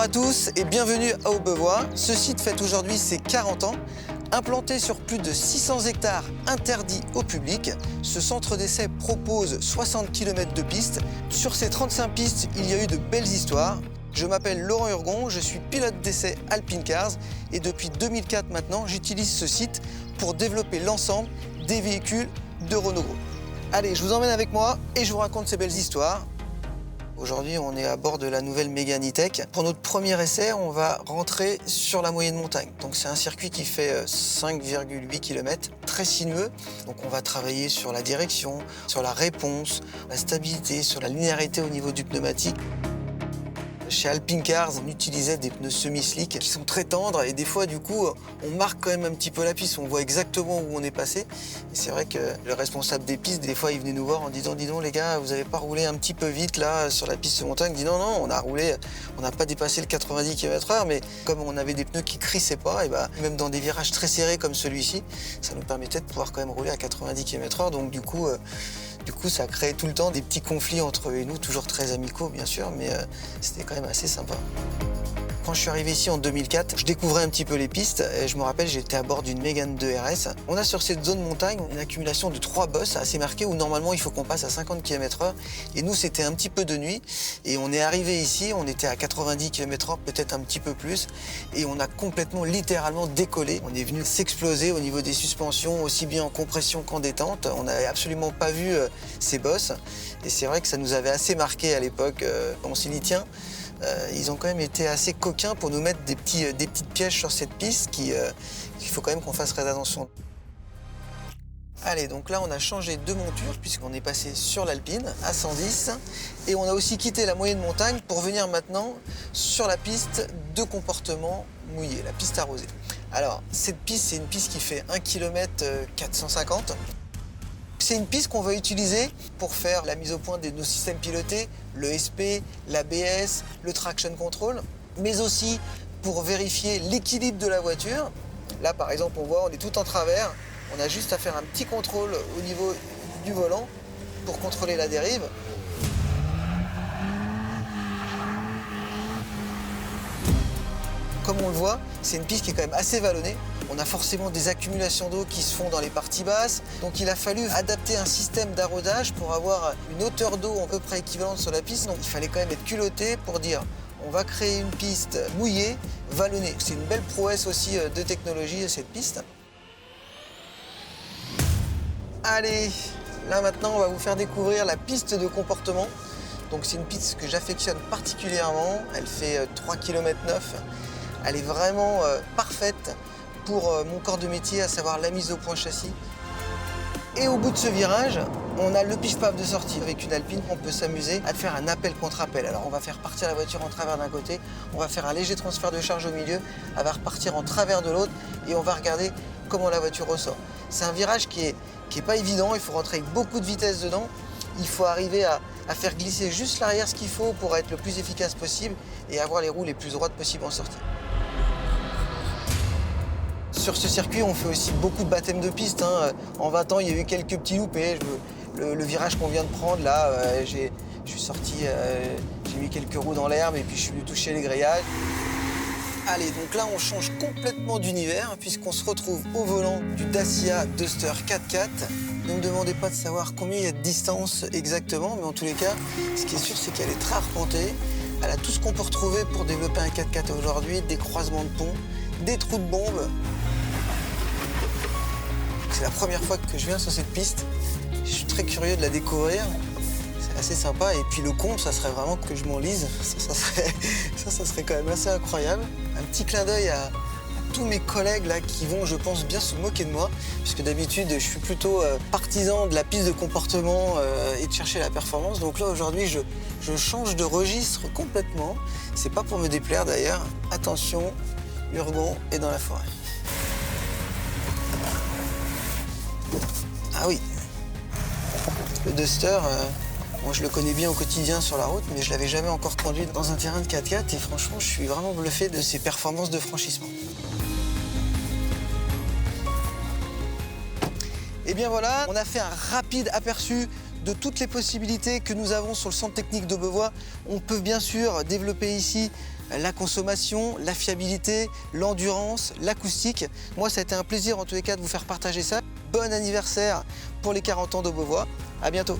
à tous et bienvenue à Aubevoie. Ce site fête aujourd'hui ses 40 ans. Implanté sur plus de 600 hectares interdits au public, ce centre d'essai propose 60 km de pistes. Sur ces 35 pistes, il y a eu de belles histoires. Je m'appelle Laurent Urgon, je suis pilote d'essai Alpine Cars et depuis 2004 maintenant, j'utilise ce site pour développer l'ensemble des véhicules de Renault Group. Allez, je vous emmène avec moi et je vous raconte ces belles histoires. Aujourd'hui, on est à bord de la nouvelle Mégane E-Tech. Pour notre premier essai, on va rentrer sur la moyenne montagne. Donc c'est un circuit qui fait 5,8 km, très sinueux. Donc on va travailler sur la direction, sur la réponse, la stabilité, sur la linéarité au niveau du pneumatique. Chez Alpine Cars, on utilisait des pneus semi-slick qui sont très tendres et des fois, du coup, on marque quand même un petit peu la piste. On voit exactement où on est passé. Et c'est vrai que le responsable des pistes, des fois, il venait nous voir en disant « Dis donc, les gars, vous n'avez pas roulé un petit peu vite là sur la piste de montagne ?» Il dit « Non, non, on a roulé, on n'a pas dépassé le 90 km/h, mais comme on avait des pneus qui crissaient pas, et même dans des virages très serrés comme celui-ci, ça nous permettait de pouvoir quand même rouler à 90 km/h. Donc du coup, ça créait tout le temps des petits conflits entre eux et nous, toujours très amicaux, bien sûr, mais c'était quand même assez sympa. Quand je suis arrivé ici en 2004, je découvrais un petit peu les pistes et je me rappelle, j'étais à bord d'une Mégane 2 RS. On a sur cette zone montagne une accumulation de 3 bosses assez marquées où normalement il faut qu'on passe à 50 km/h. Et nous, c'était un petit peu de nuit et on est arrivé ici, on était à 90 km/h, peut-être un petit peu plus, et on a complètement, littéralement décollé. On est venu s'exploser au niveau des suspensions, aussi bien en compression qu'en détente. On n'avait absolument pas vu ces bosses et c'est vrai que ça nous avait assez marqué à l'époque. On s'est dit, tiens, ils ont quand même été assez coquins pour nous mettre des petites pièges sur cette piste qu'il faut quand même qu'on fasse très attention. Allez, donc là on a changé de monture puisqu'on est passé sur l'Alpine à 110 et on a aussi quitté la moyenne montagne pour venir maintenant sur la piste de comportement mouillé, la piste arrosée. Alors cette piste, c'est une piste qui fait 1 km 450. C'est une piste qu'on va utiliser pour faire la mise au point de nos systèmes pilotés, le SP, l'ABS, le traction control, mais aussi pour vérifier l'équilibre de la voiture. Là, par exemple, on voit, on est tout en travers. On a juste à faire un petit contrôle au niveau du volant pour contrôler la dérive. Comme on le voit, c'est une piste qui est quand même assez vallonnée. On a forcément des accumulations d'eau qui se font dans les parties basses. Donc il a fallu adapter un système d'arrosage pour avoir une hauteur d'eau à peu près équivalente sur la piste. Donc il fallait quand même être culotté pour dire on va créer une piste mouillée, vallonnée. C'est une belle prouesse aussi de technologie cette piste. Allez, là maintenant on va vous faire découvrir la piste de comportement. Donc c'est une piste que j'affectionne particulièrement. Elle fait 3,9 km. Elle est vraiment parfaite pour mon corps de métier, à savoir la mise au point châssis. Et au bout de ce virage, on a le pif-paf de sortie. Avec une Alpine, on peut s'amuser à faire un appel contre appel. Alors on va faire partir la voiture en travers d'un côté, on va faire un léger transfert de charge au milieu, elle va repartir en travers de l'autre et on va regarder comment la voiture ressort. C'est un virage qui est pas évident, il faut rentrer avec beaucoup de vitesse dedans. Il faut arriver à faire glisser juste l'arrière ce qu'il faut pour être le plus efficace possible et avoir les roues les plus droites possibles en sortie. Sur ce circuit, on fait aussi beaucoup de baptêmes de piste. En 20 ans, il y a eu quelques petits loupés. Le virage qu'on vient de prendre, là, je suis sorti, j'ai mis quelques roues dans l'herbe et puis je suis venu toucher les grillages. Allez, donc là, on change complètement d'univers puisqu'on se retrouve au volant du Dacia Duster 4x4. Ne me demandez pas de savoir combien il y a de distance exactement, mais en tous les cas, ce qui est sûr, c'est qu'elle est très arpentée. Elle a tout ce qu'on peut retrouver pour développer un 4x4 aujourd'hui, des croisements de ponts, des trous de bombes. C'est la première fois que je viens sur cette piste. Je suis très curieux de la découvrir. C'est assez sympa. Et puis le comble, ça serait vraiment que je m'enlise. Ça serait quand même assez incroyable. Un petit clin d'œil à tous mes collègues là qui vont, je pense, bien se moquer de moi. Puisque d'habitude, je suis plutôt partisan de la piste de comportement et de chercher la performance. Donc là, aujourd'hui, je change de registre complètement. C'est pas pour me déplaire d'ailleurs. Attention, Urgon est dans la forêt. Ah oui, le Duster, moi je le connais bien au quotidien sur la route, mais je l'avais jamais encore conduit dans un terrain de 4x4 et franchement je suis vraiment bluffé de ses performances de franchissement. Et bien voilà, on a fait un rapide aperçu de toutes les possibilités que nous avons sur le centre technique d'Aubevoie. On peut bien sûr développer ici la consommation, la fiabilité, l'endurance, l'acoustique. Moi, ça a été un plaisir en tous les cas de vous faire partager ça. Bon anniversaire pour les 40 ans d'Aubevoie. À bientôt.